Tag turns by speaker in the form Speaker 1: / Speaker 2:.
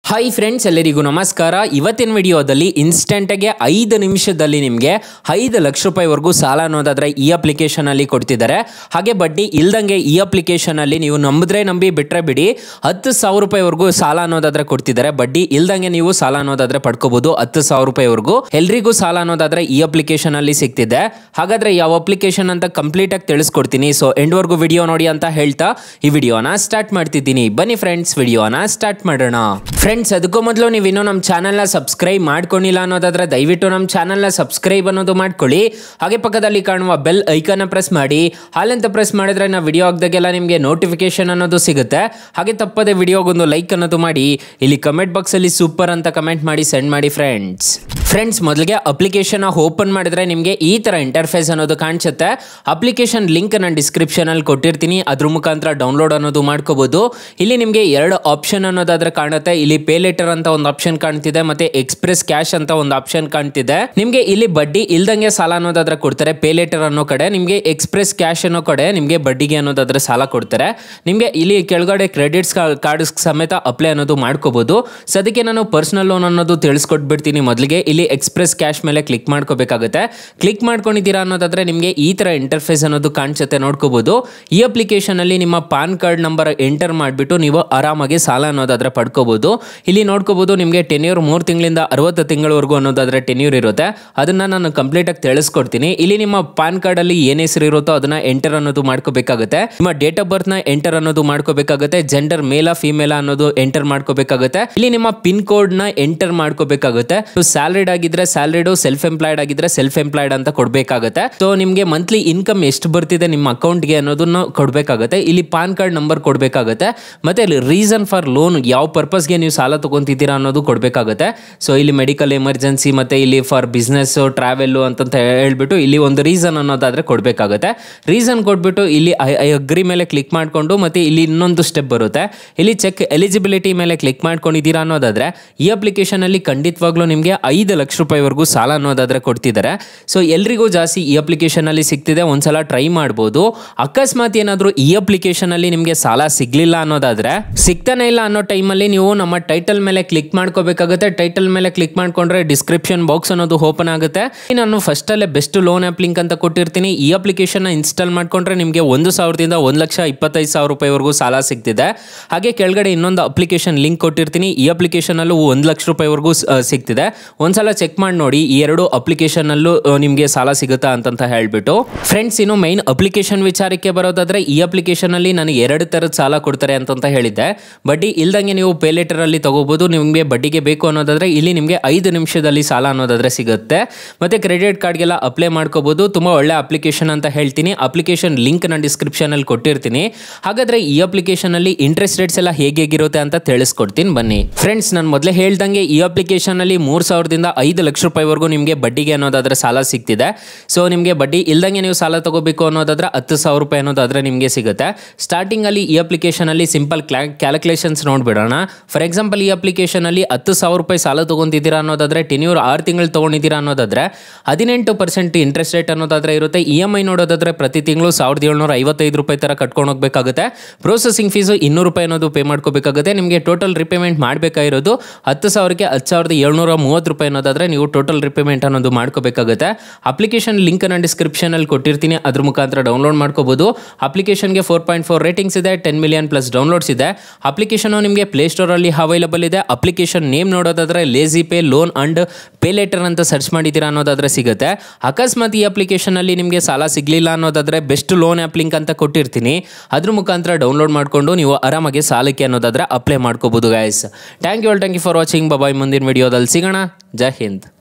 Speaker 1: Hi friends, ಎಲ್ಲರಿಗೂ ನಮಸ್ಕಾರ. ಇವತ್ತಿನ ವಿಡಿಯೋದಲ್ಲಿ ಇನ್ಸ್ಟೆಂಟಾಗಿ 5 ನಿಮಿಷದಲ್ಲಿ ನಿಮಗೆ 5 ಲಕ್ಷ ರೂಪಾಯಿವರೆಗೂ ಸಾಲ ಅನ್ನೋದಾದರೆ ಈ ಅಪ್ಲಿಕೇಶನಲ್ಲಿ ಕೊಡ್ತಿದ್ದಾರೆ. ಹಾಗೆ ಬಡ್ಡಿ ಇಲ್ದಂಗೆ ಈ ಅಪ್ಲಿಕೇಶನಲ್ಲಿ ನೀವು ನಂಬಿದ್ರೆ ನಂಬಿ ಬಿಟ್ಟರೆ ಬಿಡಿ 10,000 ರೂಪಾಯಿವರೆಗೂ ಸಾಲ ಅನ್ನೋದಾದರೆ ಕೊಡ್ತಿದ್ದಾರೆ. ಬಡ್ಡಿ ಇಲ್ದಂಗೆ ನೀವು ಸಾಲ ಅನ್ನೋದಾದರೆ ಪಡ್ಕೋಬಹುದು 10,000 ರೂಪಾಯಿವರೆಗೂ. ಎಲ್ರಿಗೂ ಸಾಲ ಅನ್ನೋದಾದರೆ ಈ ಅಪ್ಲಿಕೇಶನಲ್ಲಿ ಸಿಗ್ತಿದೆ. ಹಾಗಾದರೆ ಯಾವ ಅಪ್ಲಿಕೇಶನ್ ಅಂತ ಕಂಪ್ಲೀಟಾಗಿ ತಿಳಿಸ್ಕೊಡ್ತೀನಿ. ಸೊ ಎಂಡ್ವರೆಗೂ ವಿಡಿಯೋ ನೋಡಿ ಅಂತ ಹೇಳ್ತಾ ಈ ವಿಡಿಯೋನ ಸ್ಟಾರ್ಟ್ ಮಾಡ್ತಿದ್ದೀನಿ. ಬನ್ನಿ ಫ್ರೆಂಡ್ಸ್, ವಿಡಿಯೋನ ಸ್ಟಾರ್ಟ್ ಮಾಡೋಣ. ಫ್ರೆಂಡ್ಸ್, ಅದಕ್ಕೂ ಮೊದಲು ನೀವು ಇನ್ನೂ ನಮ್ಮ ಚಾನಲ್ನ ಸಬ್ಸ್ಕ್ರೈಬ್ ಮಾಡ್ಕೊಂಡಿಲ್ಲ ಅನ್ನೋದಾದ್ರೆ ದಯವಿಟ್ಟು ನಮ್ಮ ಚಾನಲ್ನ ಸಬ್ಸ್ಕ್ರೈಬ್ ಅನ್ನೋದು ಮಾಡ್ಕೊಳ್ಳಿ. ಹಾಗೆ ಪಕ್ಕದಲ್ಲಿ ಕಾಣುವ ಬೆಲ್ ಐಕನ್ನ ಪ್ರೆಸ್ ಮಾಡಿ. ಹಾಲಂತ ಪ್ರೆಸ್ ಮಾಡಿದ್ರೆ ನಾವು ವಿಡಿಯೋ ಹಾಕಿದಾಗೆಲ್ಲ ನಿಮಗೆ ನೋಟಿಫಿಕೇಶನ್ ಅನ್ನೋದು ಸಿಗುತ್ತೆ. ಹಾಗೆ ತಪ್ಪದೆ ವಿಡಿಯೋಗೊಂದು ಲೈಕ್ ಅನ್ನೋದು ಮಾಡಿ. ಇಲ್ಲಿ ಕಮೆಂಟ್ ಬಾಕ್ಸಲ್ಲಿ ಸೂಪರ್ ಅಂತ ಕಮೆಂಟ್ ಮಾಡಿ ಸೆಂಡ್ ಮಾಡಿ ಫ್ರೆಂಡ್ಸ್. ಮೊದಲಿಗೆ ಅಪ್ಲಿಕೇಶನ್ ಓಪನ್ ಮಾಡಿದ್ರೆ ನಿಮಗೆ ಈ ಥರ ಇಂಟರ್ಫೇಸ್ ಅನ್ನೋದು ಕಾಣಿಸುತ್ತೆ. ಅಪ್ಲಿಕೇಶನ್ ಲಿಂಕ್ ನಾನು ಡಿಸ್ಕ್ರಿಪ್ಷನಲ್ಲಿ ಕೊಟ್ಟಿರ್ತೀನಿ, ಅದ್ರ ಮುಖಾಂತರ ಡೌನ್ಲೋಡ್ ಅನ್ನೋದು ಮಾಡ್ಕೋಬಹುದು. ಇಲ್ಲಿ ನಿಮಗೆ 2 ಆಪ್ಷನ್ ಅನ್ನೋದಾದ್ರೆ ಕಾಣುತ್ತೆ. ಇಲ್ಲಿ ಪೇ ಲೆಟರ್ ಅಂತ ಒಂದು ಆಪ್ಷನ್ ಕಾಣ್ತಿದೆ, ಮತ್ತೆ ಎಕ್ಸ್ಪ್ರೆಸ್ ಕ್ಯಾಶ್ ಅಂತ ಒಂದು ಆಪ್ಷನ್ ಕಾಣ್ತಿದೆ. ನಿಮಗೆ ಇಲ್ಲಿ ಬಡ್ಡಿ ಇಲ್ದಂಗೆ ಸಾಲ ಅನ್ನೋದಾದ್ರೆ ಕೊಡ್ತಾರೆ ಪೇ ಲೆಟರ್ ಅನ್ನೋ ಕಡೆ, ನಿಮಗೆ ಎಕ್ಸ್ಪ್ರೆಸ್ ಕ್ಯಾಶ್ ಅನ್ನೋ ಕಡೆ ನಿಮಗೆ ಬಡ್ಡಿಗೆ ಅನ್ನೋದಾದ್ರೆ ಸಾಲ ಕೊಡ್ತಾರೆ. ನಿಮಗೆ ಇಲ್ಲಿ ಕೆಳಗಡೆ ಕ್ರೆಡಿಟ್ಸ್ ಕಾರ್ಡ್ ಸಮೇತ ಅಪ್ಲೈ ಅನ್ನೋದು ಮಾಡ್ಕೋಬಹುದು. ಸದ್ಯಕ್ಕೆ ನಾನು ಪರ್ಸನಲ್ ಲೋನ್ ಅನ್ನೋದು ತಿಳಿಸ್ಕೊಟ್ಬಿಡ್ತೀನಿ. ಮೊದಲಿಗೆ ಇಲ್ಲಿ ಎಕ್ಸ್ಪ್ರೆಸ್ ಕ್ಯಾಶ್ ಮೇಲೆ ಕ್ಲಿಕ್ ಮಾಡ್ಕೋಬೇಕಾಗುತ್ತೆ. ಕ್ಲಿಕ್ ಮಾಡ್ಕೊಂಡಿದ್ದೀರಾ ಅನ್ನೋದಾದ್ರೆ ನಿಮಗೆ ಈ ತರ ಇಂಟರ್ಫೇಸ್ ಅನ್ನೋದು ಕಾಣಿಸುತ್ತೆ, ನೋಡ್ಕೋಬಹುದು. ಈ ಅಪ್ಲಿಕೇಶನ್ ಅಲ್ಲಿ ನಿಮ್ಮ ಪಾನ್ ಕಾರ್ಡ್ ನಂಬರ್ ಎಂಟರ್ ಮಾಡಿಬಿಟ್ಟು ನೀವು ಆರಾಮಾಗಿ ಸಾಲ ಅನ್ನೋದಾದ್ರೆ ಪಡ್ಕೋಬಹುದು. ಇಲ್ಲಿ ನೋಡ್ಕೋಬಹುದು ನಿಮಗೆ ಟೆನ್ಯೂರ್ 3 ತಿಂಗಳಿಂದ 60 ತಿಂಗಳವರೆಗೂ ಅನ್ನೋದಾದ್ರೆ ಟೆನ್ಯೂರ್ ಇರುತ್ತೆ. ಅದನ್ನ ನಾನು ಕಂಪ್ಲೀಟ್ ಆಗಿ ತಿಳಿಸ್ಕೊಡ್ತೀನಿ. ಇಲ್ಲಿ ನಿಮ್ಮ ಪಾನ್ ಕಾರ್ಡ್ ಅಲ್ಲಿ ಏನ್ ಹೆಸರು ಇರುತ್ತೋ ಅದನ್ನ ಎಂಟರ್ ಅನ್ನೋದು ಮಾಡ್ಕೋಬೇಕಾಗುತ್ತೆ. ನಿಮ್ಮ ಡೇಟ್ ಆಫ್ ಬರ್ತ್ ನ ಎಂಟರ್ ಅನ್ನೋದು ಮಾಡ್ಕೋಬೇಕಾಗುತ್ತೆ. ಜೆಂಡರ್ ಮೇಲ ಫಿಮೇಲ ಅನ್ನೋದು ಎಂಟರ್ ಮಾಡ್ಕೋಬೇಕಾಗುತ್ತೆ. ಇಲ್ಲಿ ನಿಮ್ಮ ಪಿನ್ ಕೋಡ್ ನ ಎಂಟರ್ ಮಾಡ್ಕೋಬೇಕಾಗುತ್ತೆ. ಸ್ಯಾಲರಿಡ್ ಆಗಿದ್ರೆ ಸ್ಯಾಲರಿಡ್, ಸೆಲ್ಫ್ ಎಂಪ್ಲಾಯ್ಡ್ ಆಗಿದ್ರೆ ಸೆಲ್ಫ್ ಎಂಪ್ಲಾಯ್ಡ್ ಅಂತ ಕೊಡ್ಬೇಕಾಗುತ್ತೆ. ಸೊ ನಿಮಗೆ ಮಂತ್ಲಿ ಇನ್ಕಮ್ ಎಷ್ಟು ಬರ್ತಿದೆ ನಿಮ್ಮ ಅಕೌಂಟ್ಗೆ ಅನ್ನೋದನ್ನ ಕೊಡ್ಬೇಕಾಗುತ್ತೆ. ಇಲ್ಲಿ ಪಾನ್ ಕಾರ್ಡ್ ನಂಬರ್ ಕೊಡ್ಬೇಕಾಗುತ್ತೆ. ಮತ್ತೆ ರೀಸನ್ ಫಾರ್ ಲೋನ್, ಯಾವ ಪರ್ಪಸ್ಗೆ ನೀವು ಸಾಲ ತಗೊಂತಿದ್ದೀರಾ ಅನ್ನೋದು ಕೊಡ್ಬೇಕಾಗುತ್ತೆ. ಸೊ ಇಲ್ಲಿ ಮೆಡಿಕಲ್ ಎಮರ್ಜೆನ್ಸಿ, ಮತ್ತೆ ಇಲ್ಲಿ ಫಾರ್ ಬಿಸ್ನೆಸ್, ಟ್ರಾವೆಲ್ ಅಂತ ಹೇಳ್ಬಿಟ್ಟು ಇಲ್ಲಿ ಒಂದು ರೀಸನ್ ಅನ್ನೋದಾದ್ರೆ ಕೊಡ್ಬೇಕಾಗುತ್ತೆ. ರೀಸನ್ ಕೊಟ್ಬಿಟ್ಟು ಇಲ್ಲಿ ಐ ಅಗ್ರಿ ಮೇಲೆ ಕ್ಲಿಕ್ ಮಾಡ್ಕೊಂಡು ಮತ್ತೆ ಇಲ್ಲಿ ಇನ್ನೊಂದು ಸ್ಟೆಪ್ ಬರುತ್ತೆ. ಇಲ್ಲಿ ಚೆಕ್ ಎಲಿಜಿಬಿಲಿಟಿ ಮೇಲೆ ಕ್ಲಿಕ್ ಮಾಡ್ಕೊಂಡಿದ್ದೀರಾ ಅನ್ನೋದಾದ್ರೆ ಈ ಅಪ್ಲಿಕೇಶನ್ ಅಲ್ಲಿ ಖಂಡಿತವಾಗ್ಲೂ ನಿಮಗೆ 5 ಲಕ್ಷ ರೂಪಾಯಿವರೆಗೂ ಸಾಲ ಅನ್ನೋದಾದ್ರೆ ಕೊಡ್ತಿದ್ದಾರೆ. ಸೊ ಎಲ್ರಿಗೂ ಜಾಸ್ತಿ ಈ ಅಪ್ಲಿಕೇಶನ್ ಅಲ್ಲಿ ಸಿಗ್ತಿದೆ, ಒಂದ್ಸಲ ಟ್ರೈ ಮಾಡ್ಬೋದು. ಅಕಸ್ಮಾತ್ ಏನಾದರೂ ಈ ಅಪ್ಲಿಕೇಶನ್ ಅಲ್ಲಿ ನಿಮಗೆ ಸಾಲ ಸಿಗ್ಲಿಲ್ಲ ಅನ್ನೋದಾದ್ರೆ, ಸಿಗ್ತಾನೆ ಇಲ್ಲ ಅನ್ನೋ ಟೈಮಲ್ಲಿ ನೀವು ನಮ್ಮ ಟೈಟಲ್ ಮೇಲೆ ಕ್ಲಿಕ್ ಮಾಡ್ಕೋಬೇಕಾಗುತ್ತೆ. ಟೈಟಲ್ ಮೇಲೆ ಕ್ಲಿಕ್ ಮಾಡ್ಕೊಂಡ್ರೆ ಡಿಸ್ಕ್ರಿಪ್ಷನ್ ಬಾಕ್ಸ್ ಅನ್ನೋದು ಓಪನ್ ಆಗುತ್ತೆ. ನಾನು ಫಸ್ಟ್ ಅಲ್ಲೇ ಬೆಸ್ಟ್ ಲೋನ್ ಆ್ಯಪ್ ಲಿಂಕ್ ಅಂತ ಕೊಟ್ಟಿರ್ತೀನಿ. ಈ ಅಪ್ಲಿಕೇಶನ್ ಇನ್ಸ್ಟಾಲ್ ಮಾಡ್ಕೊಂಡ್ರೆ ನಿಮಗೆ 1,000ದಿಂದ 1,25,000 ರೂಪಾಯಿವರೆಗೂ ಸಾಲ ಸಿಗ್ತಿದೆ. ಹಾಗೆ ಕೆಳಗಡೆ ಇನ್ನೊಂದು ಅಪ್ಲಿಕೇಶನ್ ಲಿಂಕ್ ಕೊಟ್ಟಿರ್ತೀನಿ. ಈ ಅಪ್ಲಿಕೇಶನ್ ಅಲ್ಲೂ 1 ಲಕ್ಷ ರೂಪಾಯಿವರೆಗೂ ಸಿಗ್ತಿದೆ. ಒಂದ್ಸಲ ಚೆಕ್ ಮಾಡಿ ನೋಡಿ ಈ 2 ಅಪ್ಲಿಕೇಶನ್ ಅಲ್ಲೂ ನಿಮಗೆ ಸಾಲ ಸಿಗುತ್ತಾ ಅಂತ ಹೇಳ್ಬಿಟ್ಟು. ಫ್ರೆಂಡ್ಸ್, ಇನ್ನು ಮೈನ್ ಅಪ್ಲಿಕೇಶನ್ ವಿಚಾರಕ್ಕೆ ಬರೋದಾದ್ರೆ ಈ ಅಪ್ಲಿಕೇಶನ್ ಅಲ್ಲಿ ನನಗೆ 2 ತರದ ಸಾಲ ಕೊಡ್ತಾರೆ ಅಂತ ಹೇಳಿದ್ದೆ. ಬಡ್ಡಿ ಇಲ್ದಂಗೆ ನೀವು ಪೇ ಲೆಟರ್ ಅಲ್ಲಿ ತಗೋಬಹುದು. ನಿಮಗೆ ಬಡ್ಡಿಗೆ ಬೇಕು ಅನ್ನೋದಾದ್ರೆ ಇಲ್ಲಿ ನಿಮಗೆ 5 ನಿಮಿಷದಲ್ಲಿ ಸಾಲ ಅನ್ನೋದಾದ್ರೆ ಸಿಗುತ್ತೆ. ಮತ್ತೆ ಕ್ರೆಡಿಟ್ ಕಾರ್ಡ್ಗೆಲ್ಲ ಅಪ್ಲೈ ಮಾಡ್ಕೋಬಹುದು. ತುಂಬಾ ಒಳ್ಳೆ ಅಪ್ಲಿಕೇಶನ್ ಅಂತ ಹೇಳ್ತೀನಿ. ಅಪ್ಲಿಕೇಶನ್ ಲಿಂಕ್ ನಾನು ಡಿಸ್ಕ್ರಿಪ್ಷನ್ ಅಲ್ಲಿ ಕೊಟ್ಟಿರ್ತೀನಿ. ಹಾಗಾದ್ರೆ ಈ ಅಪ್ಲಿಕೇಶನ್ ಅಲ್ಲಿ ಇಂಟ್ರೆಸ್ಟ್ ರೇಟ್ಸ್ ಎಲ್ಲ ಹೇಗಿರುತ್ತೆ ಅಂತ ತಿಳಿಸ್ಕೊಡ್ತೀನಿ ಬನ್ನಿ. ಫ್ರೆಂಡ್ಸ್, ನಾನು ಮೊದಲೇ ಹೇಳ್ದಂಗೆ ಈ ಅಪ್ಲಿಕೇಶನ್ ಅಲ್ಲಿ 3,000ದಿಂದ 5 ಲಕ್ಷ ರೂಪಾಯಿವರೆಗೂ ನಿಮಗೆ ಬಡ್ಡಿಗೆ ಅನ್ನೋದಾದ್ರೆ ಸಾಲ ಸಿಗ್ತಿದೆ. ಸೊ ನಿಮಗೆ ಬಡ್ಡಿ ಇಲ್ದಂಗೆ ನೀವು ಸಾಲ ತಗೋಬೇಕು ಅನ್ನೋದಾದ್ರೆ 10,000 ರೂಪಾಯಿ ಅನ್ನೋದಾದ್ರೆ ನಿಮಗೆ ಸಿಗುತ್ತೆ. ಸ್ಟಾರ್ಟಿಂಗ್ ಅಲ್ಲಿ ಈ ಅಪ್ಲಿಕೇಶನ್ ಅಲ್ಲಿ ಸಿಂಪಲ್ ಕ್ಯಾಲ್ಕುಲೇಷನ್ಸ್ ನೋಡ್ಬಿಡೋಣ. ಫಾರ್ ಎಕ್ಸಾಂಪಲ್, ಈ ಅಪ್ಲಿಕೇಶನ್ ಅಲ್ಲಿ 10,000 ರೂಪಾಯಿ ಸಾಲ ತಗೊಂತಿದ್ದೀರಾ ಅನ್ನೋದಾದ್ರೆ, ಟೆನ್ಯೂರ್ 6 ತಿಂಗಳು ತಗೊಂಡಿದ್ದೀರಾ ಅನ್ನೋದಾದ್ರೆ 18% ಇಂಟ್ರೆಸ್ಟ್ ರೇಟ್ ಅನ್ನೋದಾದ್ರೆ ಇರುತ್ತೆ. EMI ನೋಡೋದಾದ್ರೆ ಪ್ರತಿ ತಿಂಗಳು 1,755 ರೂಪಾಯಿ ತರ ಕಟ್ಕೊಂಡು ಹೋಗ್ಬೇಕಾಗುತ್ತೆ. ಪ್ರೊಸೆಸಿಂಗ್ ಫೀಸು 200 ರೂಪಾಯಿ ಅನ್ನೋದು ಪೇ ಮಾಡ್ಕೋಬೇಕಾಗುತ್ತೆ. ನಿಮಗೆ ಟೋಟಲ್ ರಿಪೇಮೆಂಟ್ ಮಾಡಬೇಕಾಗಿರೋದು 10,000ಕ್ಕೆ 10,730 ರೂಪಾಯಿ ಅನ್ನೋದಾದ್ರೆ ನೀವು ಟೋಟಲ್ ರಿಪೇಮೆಂಟ್ ಅನ್ನೋದು ಮಾಡ್ಕೋಬೇಕಾಗುತ್ತೆ. ಅಪ್ಲಿಕೇಶನ್ ಲಿಂಕ್ ನಾನು ಡಿಸ್ಕ್ರಿಪ್ಷನ್ ಅಲ್ಲಿ ಕೊಟ್ಟಿರ್ತೀನಿ, ಅದ್ರ ಮುಖಾಂತರ ಡೌನ್ಲೋಡ್ ಮಾಡ್ಕೋಬಹುದು. ಅಪ್ಲಿಕೇಶನ್ಗೆ 4.4 ರೇಟಿಂಗ್ಸ್ ಇದೆ, 10 ಮಿಲಿಯನ್ ಪ್ಲಸ್ ಡೌನ್ಲೋಡ್ಸ್ ಇದೆ. ಅಪ್ಲಿಕೇಶನ್ ನಿಮಗೆ ಪ್ಲೇಸ್ಟೋರ್ ಅಲ್ಲಿ ಅವೈಲಬಲ್ ಇದೆ. ಅಪ್ಲಿಕೇಶನ್ ನೇಮ್ ನೋಡೋದಾದ್ರೆ lazy pay loan and pay letter ಅಂತ ಸರ್ಚ್ ಮಾಡಿದ್ದೀರಾ ಅನ್ನೋದಾದ್ರೆ ಸಿಗುತ್ತೆ. ಅಕಸ್ಮಾತ್ ಈ ಅಪ್ಲಿಕೇಶನ್ ಅಲ್ಲಿ ನಿಮಗೆ ಸಾಲ ಸಿಗ್ಲಿಲ್ಲ ಅನ್ನೋದಾದ್ರೆ ಬೆಸ್ಟ್ ಲೋನ್ ಆ್ಯಪ್ ಲಿಂಕ್ ಅಂತ ಕೊಟ್ಟಿರ್ತೀನಿ, ಅದ್ರ ಮುಖಾಂತರ ಡೌನ್ಲೋಡ್ ಮಾಡ್ಕೊಂಡು ನೀವು ಆರಾಮಾಗಿ ಸಾಲಕ್ಕೆ ಅನ್ನೋದಾದ್ರೆ ಅಪ್ಲೈ ಮಾಡ್ಕೋಬಹುದು. Guys, thank you for watching. Bye. ಮುಂದಿನ ವಿಡಿಯೋದಲ್ಲಿ ಸಿಗೋಣ. ಜೈ ಹಿಂದ್.